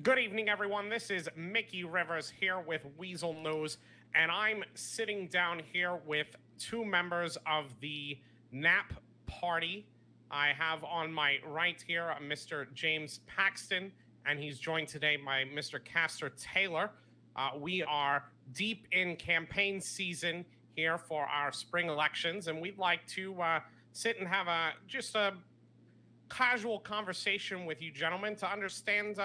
Good evening, everyone. This is Mickey Rivers here with Weazel News, and I'm sitting down here with two members of the NAP party. I have on my right here Mr. James Paxton, and he's joined today by Mr. Castor Taylor. We are deep in campaign season here for our spring elections, and we'd like to sit and have just a casual conversation with you gentlemen to understand,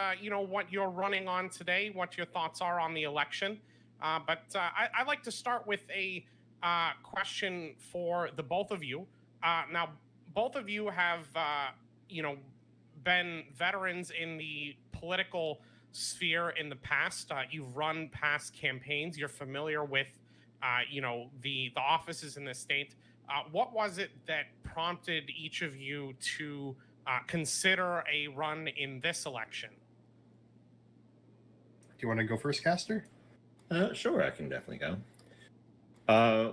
what you're running on today, what your thoughts are on the election. I'd like to start with a question for the both of you. Now, both of you have, been veterans in the political sphere in the past. You've run past campaigns. You're familiar with, the offices in the state. What was it that prompted each of you to consider a run in this election? Do you want to go first, Castor? Sure, I can definitely go.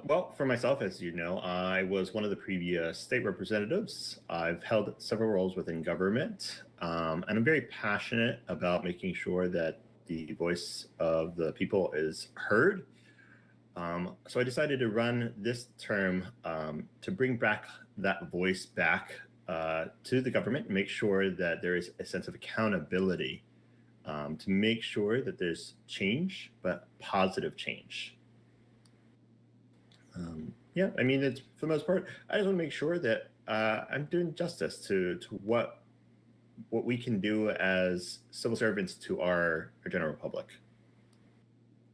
Well, for myself, as you know, I was one of the previous state representatives. I've held several roles within government, and I'm very passionate about making sure that the voice of the people is heard. So I decided to run this term to bring back that voice back to the government, make sure that there is a sense of accountability, to make sure that there's change, but positive change. It's for the most part, I just want to make sure that I'm doing justice to what we can do as civil servants to our general public.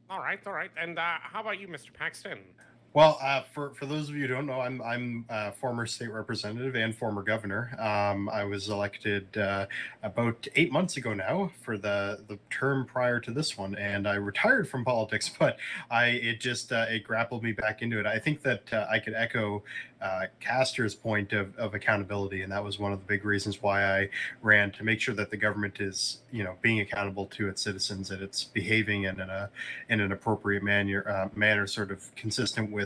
All right. And how about you, Mr. Paxton? Well, for those of you who don't know, I'm a former state representative and former governor. I was elected about 8 months ago now for the term prior to this one, and I retired from politics. But it grappled me back into it. I think that I could echo Castor's point of accountability, and that was one of the big reasons why I ran, to make sure that the government is being accountable to its citizens, that it's behaving in an appropriate manner, sort of consistent with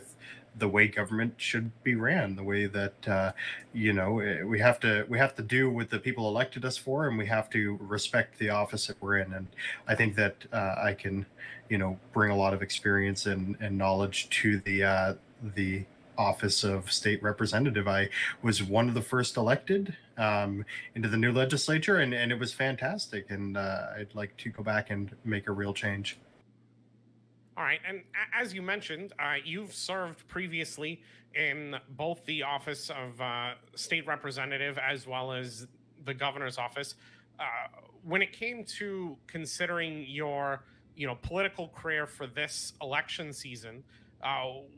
the way government should be ran, the way that we have to do what the people elected us for, and we have to respect the office that we're in. And I think that I can bring a lot of experience and knowledge to the office of state representative. I was one of the first elected into the new legislature, and it was fantastic, and I'd like to go back and make a real change. All right, and as you mentioned, you've served previously in both the office of state representative as well as the governor's office. When it came to considering your, political career for this election season,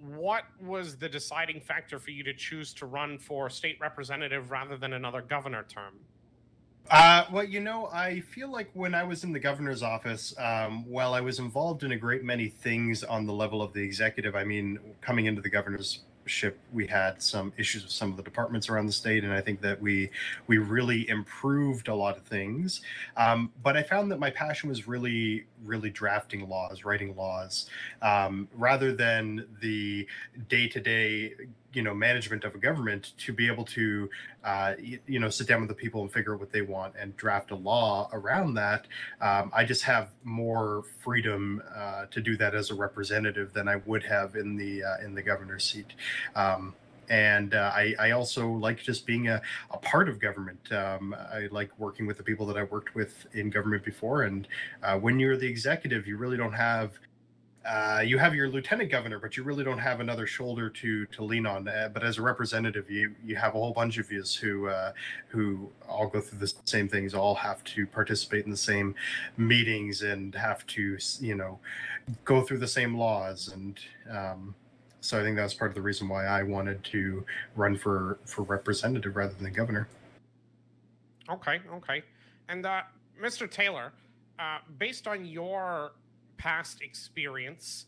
what was the deciding factor for you to choose to run for state representative rather than another governor term? I feel like when I was in the governor's office, while I was involved in a great many things on the level of the executive, coming into the governorship, we had some issues with some of the departments around the state, and I think that we really improved a lot of things. But I found that my passion was really drafting laws, writing laws, rather than the day-to-day management of a government, to be able to sit down with the people and figure out what they want and draft a law around that. I just have more freedom to do that as a representative than I would have in the governor's seat. And I also like just being a part of government. I like working with the people that I worked with in government before. And when you're the executive, you really don't have you have your lieutenant governor, but you really don't have another shoulder to lean on. But as a representative, you have a whole bunch of yous who all go through the same things, all have to participate in the same meetings, and have to go through the same laws. And so I think that's part of the reason why I wanted to run for representative rather than governor. Okay. And Mr. Taylor, based on your past experience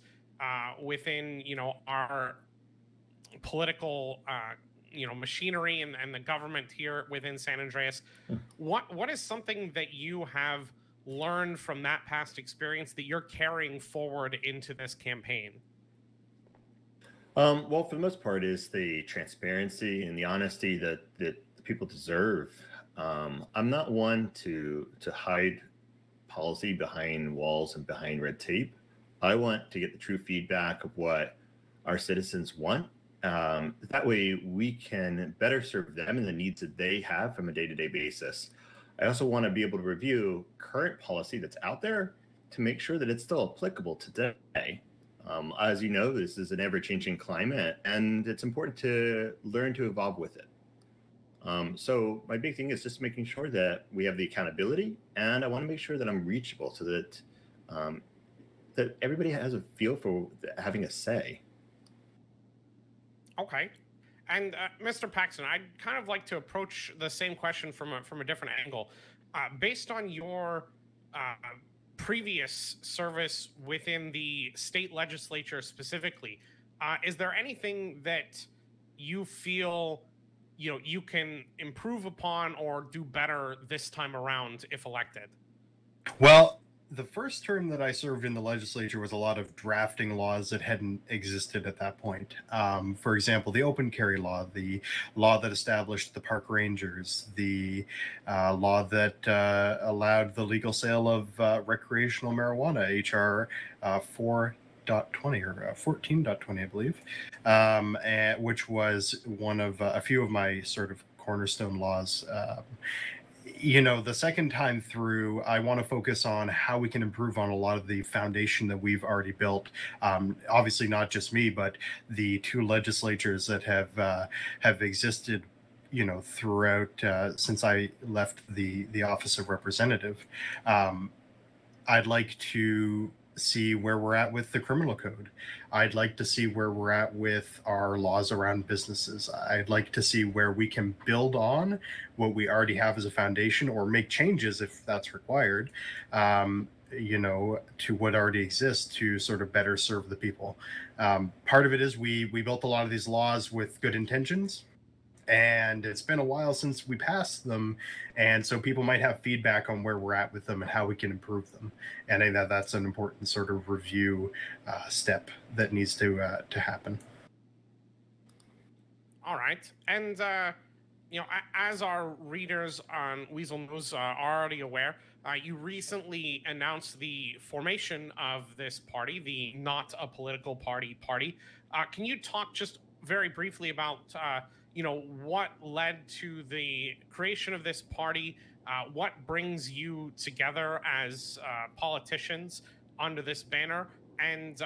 within our political machinery and the government here within San Andreas, what is something that you have learned from that past experience that you're carrying forward into this campaign? Well, for the most part, is the transparency and the honesty that the people deserve. I'm not one to hide policy behind walls and behind red tape. I want to get the true feedback of what our citizens want. That way we can better serve them and the needs that they have from a day-to-day basis. I also want to be able to review current policy that's out there to make sure that it's still applicable today. As you know, this is an ever-changing climate, and it's important to learn to evolve with it. So my big thing is just making sure that we have the accountability, and I want to make sure that I'm reachable so that that everybody has a feel for having a say. Okay. And Mr. Paxton, I'd kind of like to approach the same question from a different angle. Based on your previous service within the state legislature specifically, is there anything that you feel you can improve upon or do better this time around if elected? Well, the first term that I served in the legislature was a lot of drafting laws that hadn't existed at that point. For example, the open carry law, the law that established the park rangers, the law that allowed the legal sale of recreational marijuana, HR 4.20 or 14.20, I believe, which was one of a few of my sort of cornerstone laws. The second time through, I want to focus on how we can improve on a lot of the foundation that we've already built. Obviously, not just me, but the two legislatures that have existed, throughout since I left the office of representative. I'd like to see where we're at with the criminal code. I'd like to see where we're at with our laws around businesses. I'd like to see where we can build on what we already have as a foundation or make changes if that's required, to what already exists to sort of better serve the people. Part of it is we built a lot of these laws with good intentions, and it's been a while since we passed them, and so people might have feedback on where we're at with them and how we can improve them. And I think that's an important sort of review step that needs to happen. All right, and as our readers on Weazel News are already aware, you recently announced the formation of this party, the Not a Political Party party. Can you talk just very briefly about what led to the creation of this party, what brings you together as politicians under this banner, and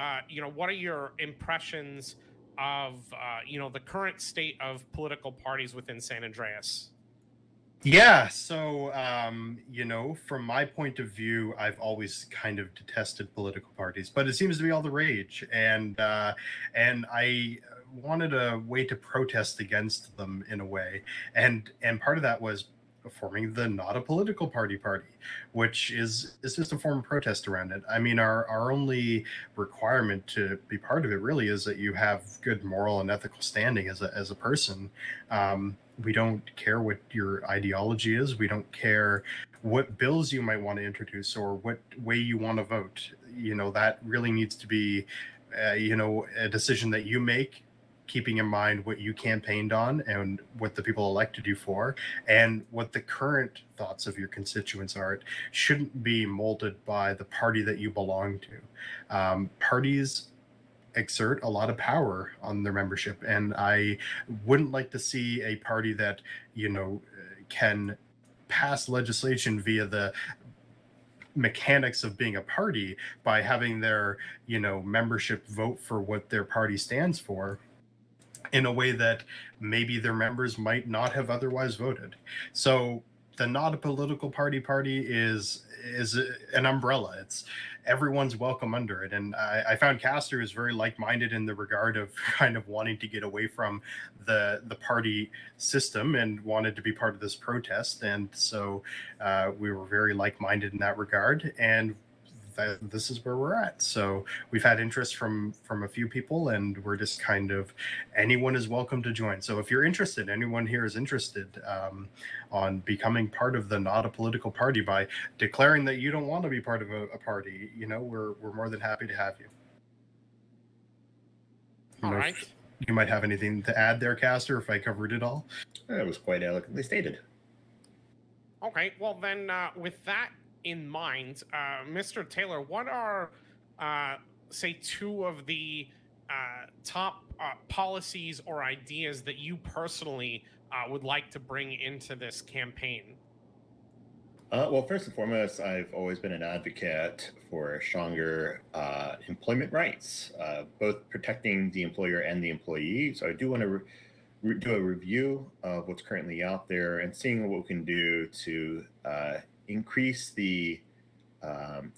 what are your impressions of the current state of political parties within San Andreas? Yeah, so from my point of view, I've always kind of detested political parties, but it seems to be all the rage, and I wanted a way to protest against them in a way, and part of that was forming the Not a Political Party party, which is just a form of protest around it. I mean, our only requirement to be part of it really is that you have good moral and ethical standing as a person. We don't care what your ideology is. We don't care what bills you might want to introduce or what way you want to vote. That really needs to be a decision that you make, keeping in mind what you campaigned on and what the people elected you for and what the current thoughts of your constituents are. It shouldn't be molded by the party that you belong to. Parties exert a lot of power on their membership, and I wouldn't like to see a party that can pass legislation via the mechanics of being a party by having their membership vote for what their party stands for in a way that maybe their members might not have otherwise voted. So the Not a Political Party is an umbrella. It's everyone's welcome under it. And I found Castor is very like-minded in the regard of kind of wanting to get away from the party system and wanted to be part of this protest. And so we were very like-minded in that regard. And this is where we're at. So we've had interest from a few people, and we're just kind of, anyone is welcome to join. So if you're interested, anyone here is interested on becoming part of the Not a Political Party by declaring that you don't want to be part of a party, we're more than happy to have you. All right. You might have anything to add there, Castor, if I covered it all. That was quite eloquently stated. Okay, well then with that in mind, Mr. Taylor, what are, say, two of the top policies or ideas that you personally would like to bring into this campaign? Well, first and foremost, I've always been an advocate for stronger employment rights, both protecting the employer and the employee. So I do want to do a review of what's currently out there and seeing what we can do to increase the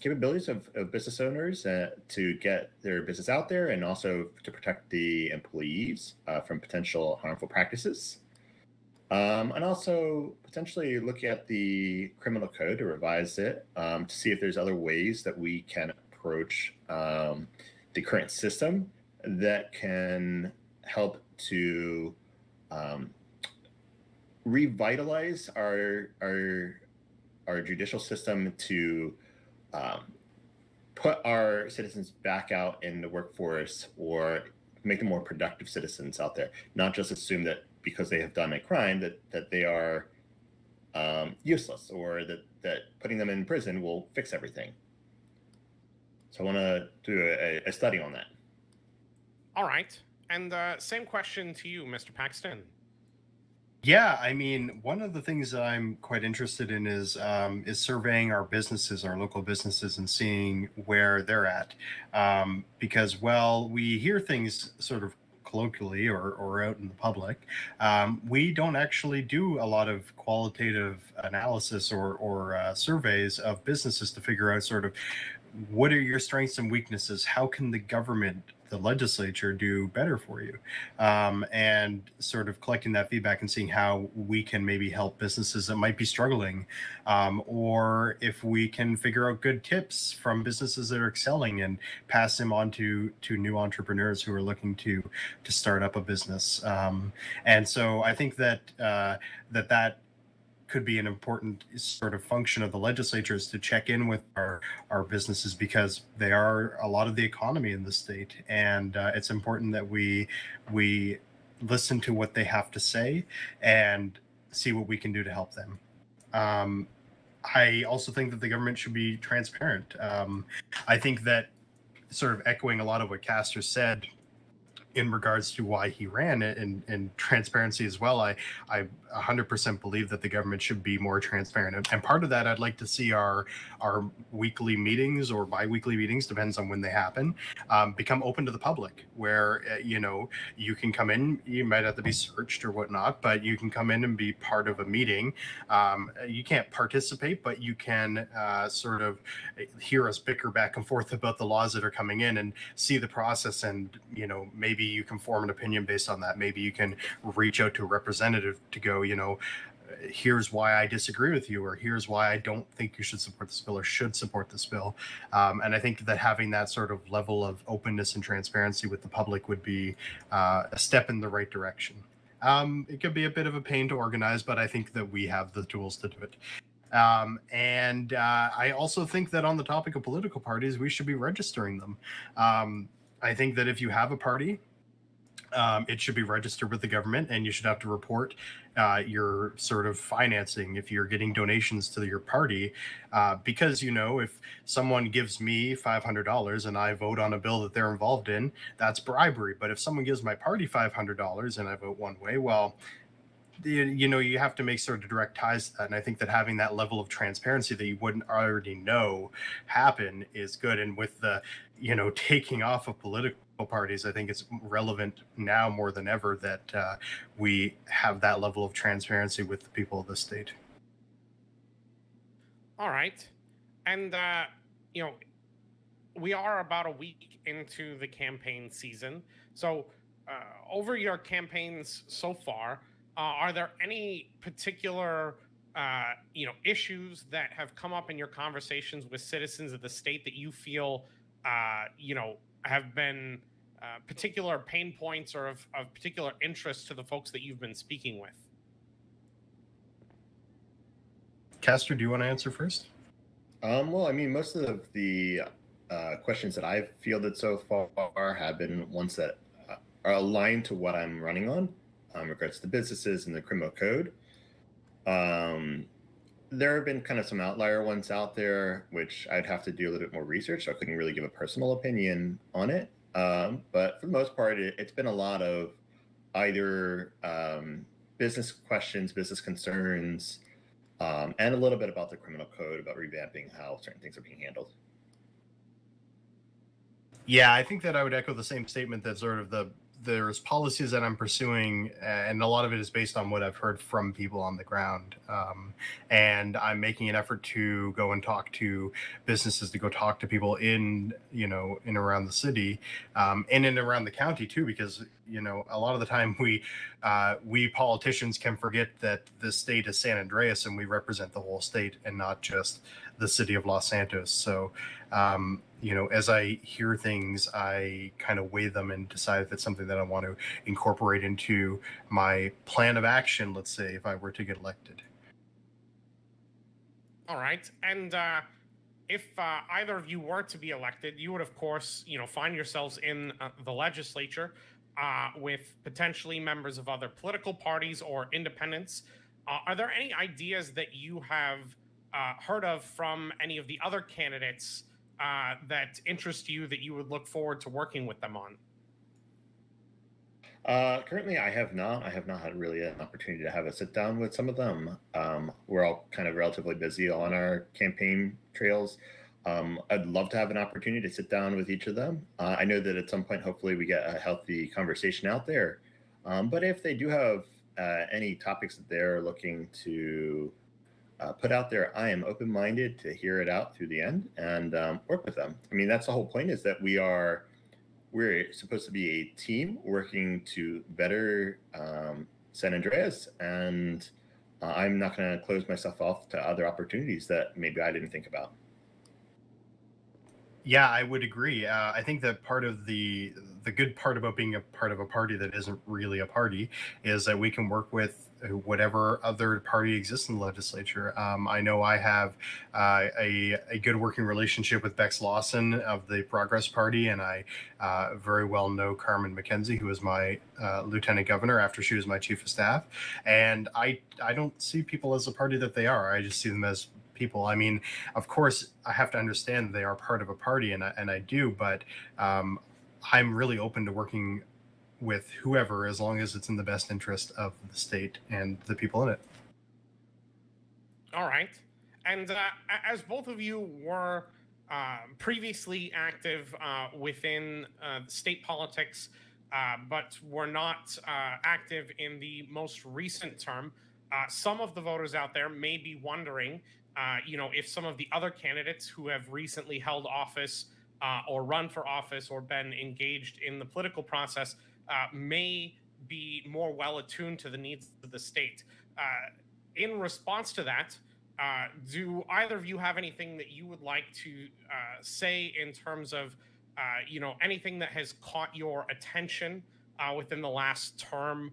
capabilities of business owners to get their business out there, and also to protect the employees from potential harmful practices. And also potentially look at the criminal code to revise it to see if there's other ways that we can approach the current system that can help to revitalize our judicial system to put our citizens back out in the workforce, or make them more productive citizens out there, not just assume that because they have done a crime that they are useless, or that putting them in prison will fix everything. So I want to do a study on that. All right. And same question to you, Mr. Paxton. Yeah, I mean, one of the things that I'm quite interested in is surveying our businesses, our local businesses, and seeing where they're at. Because, well, we hear things sort of colloquially or out in the public. We don't actually do a lot of qualitative analysis or surveys of businesses to figure out sort of what are your strengths and weaknesses? How can the government, the legislature, do better for you? And sort of collecting that feedback and seeing how we can maybe help businesses that might be struggling, or if we can figure out good tips from businesses that are excelling and pass them on to new entrepreneurs who are looking to start up a business. And so I think that that could be an important sort of function of the legislature, is to check in with our businesses, because they are a lot of the economy in the state, and it's important that we listen to what they have to say and see what we can do to help them. I also think that the government should be transparent. I think that, sort of echoing a lot of what Castor said in regards to why he ran it, and transparency as well, I 100% believe that the government should be more transparent. And part of that, I'd like to see our weekly meetings or bi-weekly meetings, depends on when they happen, become open to the public, where you can come in. You might have to be searched or whatnot, but you can come in and be part of a meeting. You can't participate, but you can sort of hear us bicker back and forth about the laws that are coming in, and see the process, and maybe you can form an opinion based on that. Maybe you can reach out to a representative to go, here's why I disagree with you, or here's why I don't think you should support this bill or should support this bill. And I think that having that sort of level of openness and transparency with the public would be a step in the right direction. It could be a bit of a pain to organize, but I think that we have the tools to do it. And I also think that on the topic of political parties, we should be registering them. I think that if you have a party, it should be registered with the government, and you should have to report your sort of financing if you're getting donations to your party, because if someone gives me $500 and I vote on a bill that they're involved in, that's bribery. But if someone gives my party $500 and I vote one way, well, you have to make sort of direct ties to that. And I think that having that level of transparency that you wouldn't already know happen is good. And with the taking off of political parties, I think it's relevant now more than ever that we have that level of transparency with the people of the state. All right. And we are about a week into the campaign season. So over your campaigns so far, are there any particular issues that have come up in your conversations with citizens of the state that you feel have been particular pain points or of particular interest to the folks that you've been speaking with? Castor, do you want to answer first? Well, I mean, most of the questions that I've fielded so far have been ones that are aligned to what I'm running on, in regards to businesses and the criminal code. There have been kind of some outlier ones out there, which I'd have to do a little bit more research, so I couldn't really give a personal opinion on it. But for the most part, it's been a lot of either business questions, business concerns, and a little bit about the criminal code, about revamping how certain things are being handled. Yeah, I think that I would echo the same statement that sort of there's policies that I'm pursuing, and a lot of it is based on what I've heard from people on the ground. And I'm making an effort to go and talk to businesses, to go talk to people in and around the city, and in and around the county too, because a lot of the time we politicians can forget that the state is San Andreas and we represent the whole state and not just the city of Los Santos. So as I hear things, I kind of weigh them and decide if it's something that I want to incorporate into my plan of action, let's say, if I were to get elected. All right. And if either of you were to be elected, you would, of course, find yourselves in the legislature with potentially members of other political parties or independents. Are there any ideas that you have heard of from any of the other candidates that interest you, that you would look forward to working with them on? Currently, I have not. I have not had really an opportunity to have a sit down with some of them. We're all kind of relatively busy on our campaign trails. I'd love to have an opportunity to sit down with each of them. I know that at some point, hopefully, we get a healthy conversation out there. But if they do have any topics that they're looking to put out there, I am open-minded to hear it out through the end and work with them. I mean, that's the whole point, is that we're supposed to be a team working to better San Andreas, and I'm not going to close myself off to other opportunities that maybe I didn't think about. Yeah, I would agree. I think that part of the good part about being a part of a party that isn't really a party is that we can work with whatever other party exists in the legislature. I know I have a good working relationship with Bex Lawson of the Progress Party, and I very well know Carmen McKenzie, who is my lieutenant governor after she was my chief of staff. And I don't see people as a party that they are. I just see them as people. I mean, of course, I have to understand they are part of a party, and I do, but I'm really open to working with whoever, as long as it's in the best interest of the state and the people in it. All right. And as both of you were previously active within state politics, but were not active in the most recent term, some of the voters out there may be wondering, if some of the other candidates who have recently held office or run for office or been engaged in the political process may be more well attuned to the needs of the state. In response to that, do either of you have anything that you would like to say in terms of, anything that has caught your attention within the last term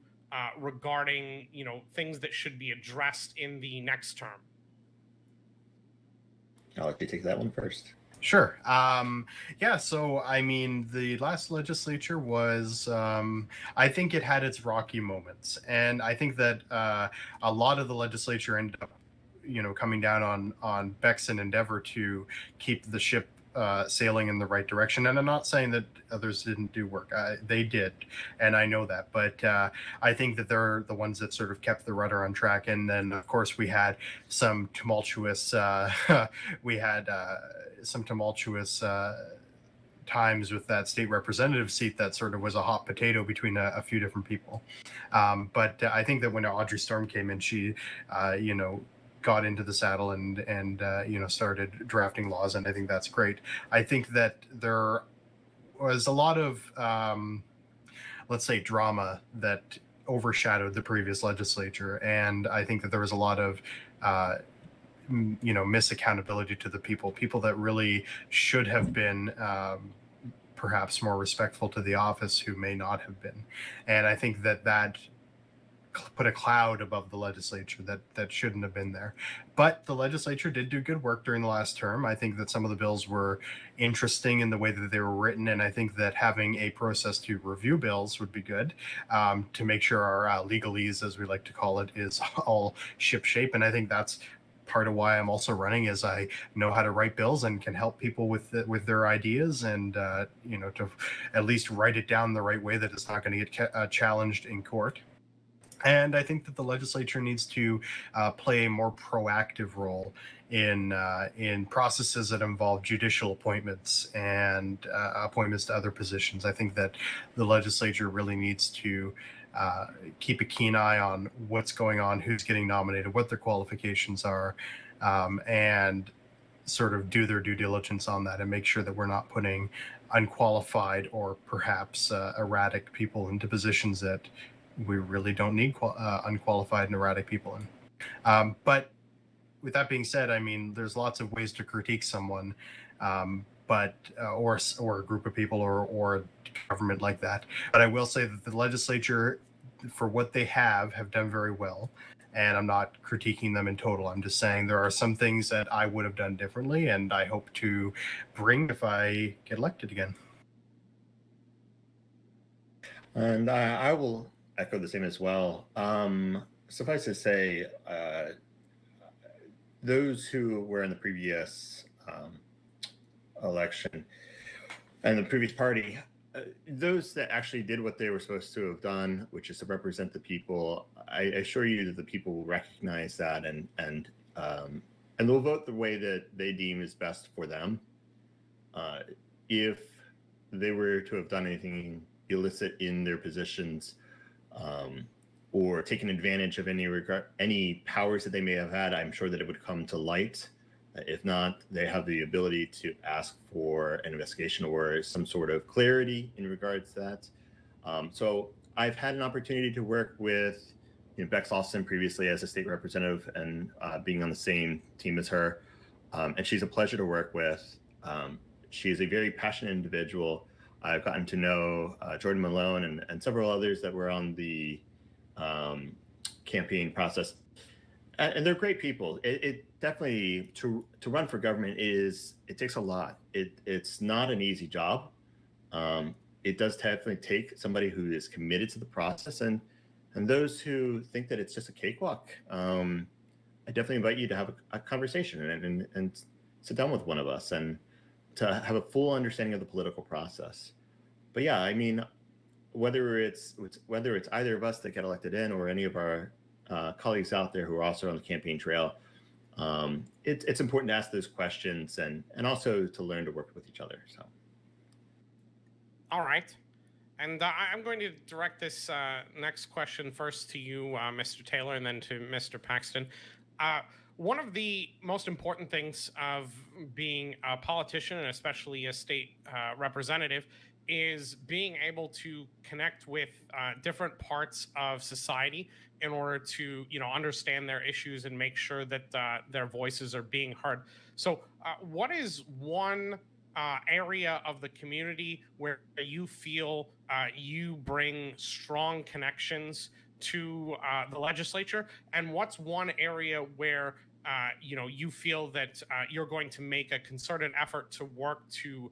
regarding, things that should be addressed in the next term? I'll let you take that one first. Sure. Yeah, so I mean, the last legislature was, I think it had its rocky moments. And I think that a lot of the legislature ended up, coming down on Beck's endeavor to keep the ship sailing in the right direction. And I'm not saying that others didn't do work. They did, and I know that. But I think that they're the ones that sort of kept the rudder on track. And then, of course, we had some tumultuous times with that state representative seat that sort of was a hot potato between a few different people. But I think that when Audrey Storm came in, she, got into the saddle and started drafting laws, and I think that's great. I think that there was a lot of, let's say, drama that overshadowed the previous legislature, and I think that there was a lot of misaccountability to the people that really should have been perhaps more respectful to the office, who may not have been. And I think that put a cloud above the legislature that shouldn't have been there. But the legislature did do good work during the last term. I think that some of the bills were interesting in the way that they were written, and I think that having a process to review bills would be good, to make sure our legalese, as we like to call it, is all ship shape. And I think that's part of why I'm also running is I know how to write bills and can help people with their ideas, and to at least write it down the right way that it's not going to get challenged in court. And I think that the legislature needs to play a more proactive role in processes that involve judicial appointments and appointments to other positions. I think that the legislature really needs to keep a keen eye on what's going on, who's getting nominated, what their qualifications are, and sort of do their due diligence on that and make sure that we're not putting unqualified or perhaps erratic people into positions that we really don't need unqualified and erratic people in. But with that being said, I mean, there's lots of ways to critique someone, or a group of people or government like that. But I will say that the legislature, for what they have done very well. And I'm not critiquing them in total. I'm just saying there are some things that I would have done differently, and I hope to bring if I get elected again. And I will echo the same as well. Suffice to say, those who were in the previous election and the previous party, those that actually did what they were supposed to have done, which is to represent the people, I assure you that the people will recognize that and they'll vote the way that they deem is best for them. If they were to have done anything illicit in their positions, or taken advantage of any powers that they may have had, I'm sure that it would come to light. If not, they have the ability to ask for an investigation or some sort of clarity in regards to that. So I've had an opportunity to work with Bex Austin previously as a state representative and being on the same team as her. And she's a pleasure to work with. She is a very passionate individual. I've gotten to know Jordan Malone and several others that were on the campaign process. And they're great people. It definitely, to run for government it takes a lot. It's not an easy job. It does definitely take somebody who is committed to the process, and those who think that it's just a cakewalk. I definitely invite you to have a conversation and sit down with one of us and to have a full understanding of the political process. But yeah, I mean, whether it's either of us that get elected in or any of our colleagues out there who are also on the campaign trail, it's important to ask those questions and also to learn to work with each other. So, all right, and I'm going to direct this next question first to you, Mr. Taylor, and then to Mr. Paxton. One of the most important things of being a politician, and especially a state representative, is being able to connect with different parts of society in order to, understand their issues and make sure that their voices are being heard. So what is one area of the community where you feel you bring strong connections to the legislature? And what's one area where you feel that you're going to make a concerted effort to work to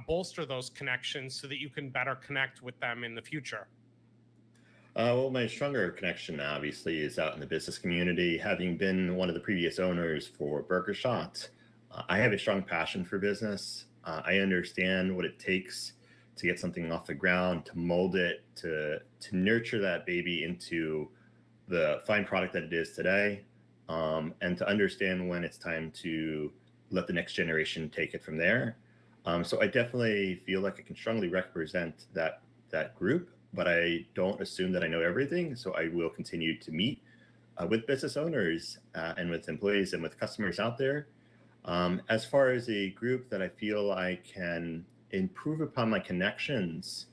bolster those connections so that you can better connect with them in the future? Well, my stronger connection obviously is out in the business community. Having been one of the previous owners for Burger Shot, I have a strong passion for business. I understand what it takes to get something off the ground, to mold it, to nurture that baby into the fine product that it is today. And to understand when it's time to let the next generation take it from there. So I definitely feel like I can strongly represent that group, but I don't assume that I know everything. So I will continue to meet with business owners and with employees and with customers out there. As far as a group that I feel I can improve upon my connections,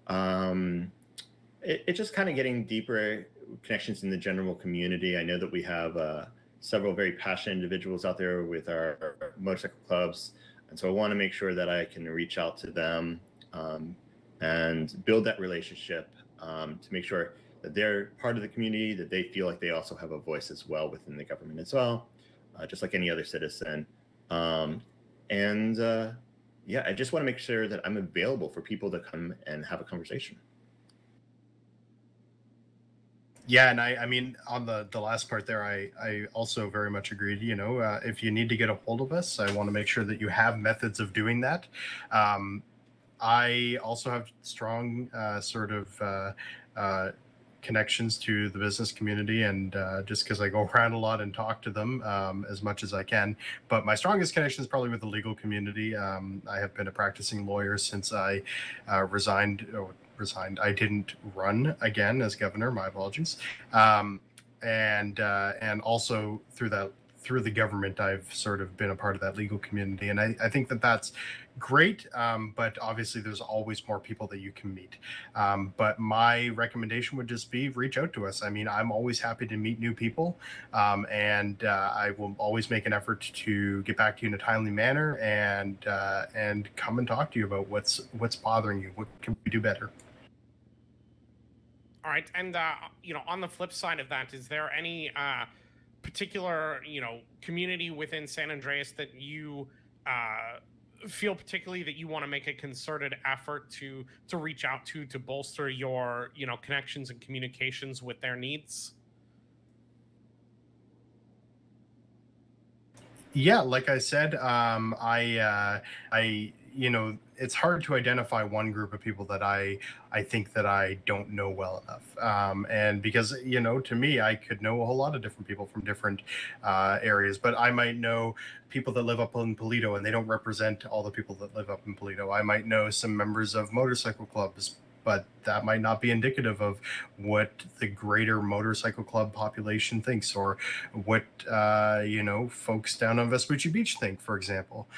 it's just kind of getting deeper connections in the general community. I know that we have several very passionate individuals out there with our motorcycle clubs. And so I want to make sure that I can reach out to them and build that relationship to make sure that they're part of the community, that they feel like they also have a voice as well within the government as well, just like any other citizen. Yeah, I just want to make sure that I'm available for people to come and have a conversation. Yeah, and I mean, on the last part there, I also very much agreed. If you need to get a hold of us, I want to make sure that you have methods of doing that. I also have strong connections to the business community, and just because I go around a lot and talk to them as much as I can. But my strongest connection is probably with the legal community. I have been a practicing lawyer since I resigned. I didn't run again as governor. My apologies. And also through the government, I've sort of been a part of that legal community, and I think that that's great. But obviously, there's always more people that you can meet. But my recommendation would just be reach out to us. I mean, I'm always happy to meet new people, and I will always make an effort to get back to you in a timely manner and come and talk to you about what's bothering you. What can we do better? All right, and on the flip side of that, is there any particular community within San Andreas that you feel particularly that you want to make a concerted effort to reach out to bolster your connections and communications with their needs? Yeah, like I said, it's hard to identify one group of people that I think that I don't know well enough. And because, to me, I could know a whole lot of different people from different areas, but I might know people that live up in Polito and they don't represent all the people that live up in Polito. I might know some members of motorcycle clubs, but that might not be indicative of what the greater motorcycle club population thinks, or what folks down on Vespucci Beach think, for example.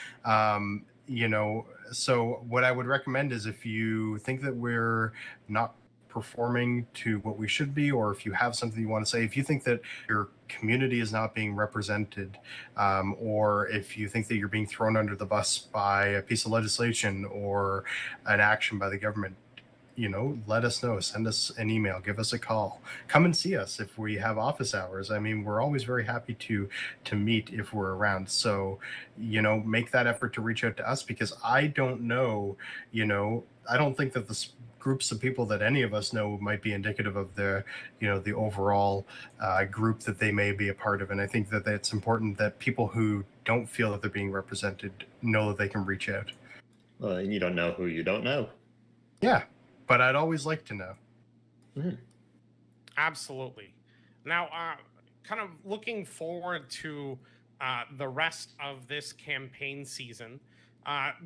So what I would recommend is, if you think that we're not performing to what we should be, or if you have something you want to say, if you think that your community is not being represented, or if you think that you're being thrown under the bus by a piece of legislation or an action by the government, let us know. Send us an email, give us a call, come and see us if we have office hours. I mean, we're always very happy to meet if we're around. So, make that effort to reach out to us, because I don't know, I don't think that the groups of people that any of us know might be indicative of the overall group that they may be a part of. And I think that it's important that people who don't feel that they're being represented know that they can reach out. Well, and you don't know who you don't know. Yeah. But I'd always like to know. Mm-hmm. Absolutely. Now, kind of looking forward to the rest of this campaign season,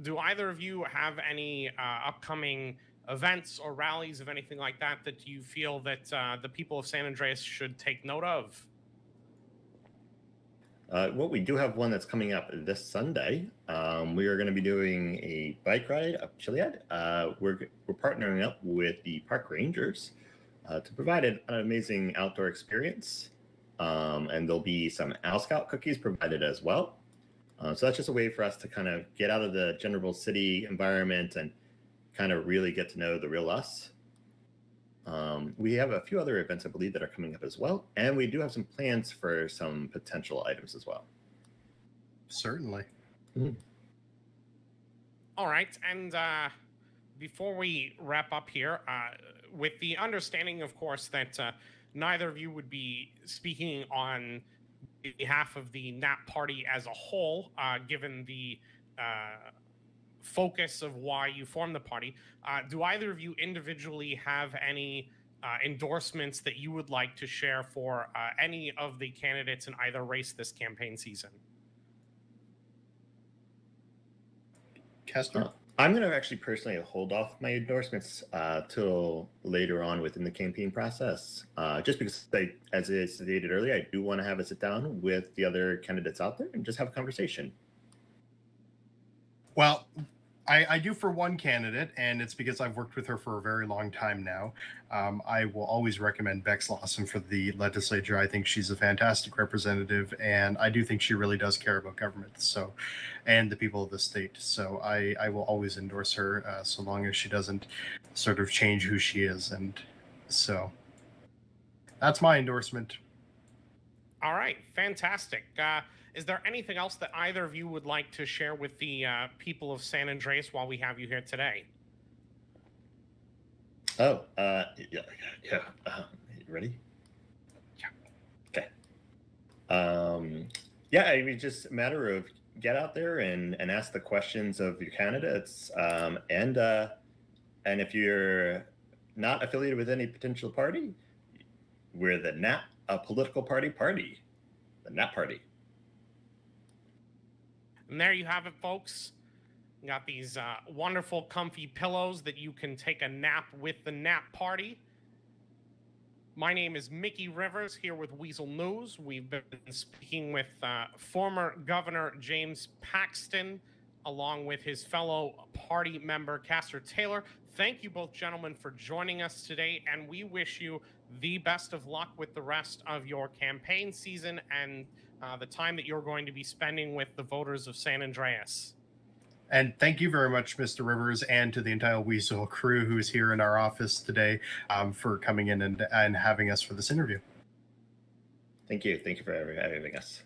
do either of you have any upcoming events or rallies of anything like that you feel that the people of San Andreas should take note of? Well, we do have one that's coming up this Sunday. We are going to be doing a bike ride up Chiliad. We're partnering up with the park rangers to provide an amazing outdoor experience. And there'll be some Owl Scout cookies provided as well. So that's just a way for us to kind of get out of the general city environment and kind of really get to know the real us. We have a few other events, I believe, that are coming up as well. And we do have some plans for some potential items as well. Certainly. Mm-hmm. All right. And before we wrap up here, with the understanding, of course, that neither of you would be speaking on behalf of the NAP party as a whole, given the focus of why you formed the party, do either of you individually have any endorsements that you would like to share for any of the candidates in either race this campaign season? Kester? I'm going to actually personally hold off my endorsements till later on within the campaign process, just because, as I stated earlier, I do want to have a sit down with the other candidates out there and just have a conversation. Well, I do for one candidate, and it's because I've worked with her for a very long time now. I will always recommend Bex Lawson for the legislature. I think she's a fantastic representative, and I do think she really does care about government, and the people of the state. So I will always endorse her, so long as she doesn't sort of change who she is. And so that's my endorsement. All right, fantastic. Is there anything else that either of you would like to share with the people of San Andreas while we have you here today? Oh, yeah. Ready? Yeah, I mean, just a matter of get out there and ask the questions of your candidates, and if you're not affiliated with any potential party, we're the NAP, a political party, the NAP party. And there you have it, folks. You got these wonderful, comfy pillows that you can take a nap with the NAP party. My name is Mickey Rivers, here with Weazel News. We've been speaking with former Governor James Paxton, along with his fellow party member, Castor Taylor. Thank you both, gentlemen, for joining us today, and we wish you the best of luck with the rest of your campaign season and the time that you're going to be spending with the voters of San Andreas. And thank you very much, Mr. Rivers, and to the entire Weazel crew who's here in our office today for coming in and having us for this interview. Thank you. Thank you for having us.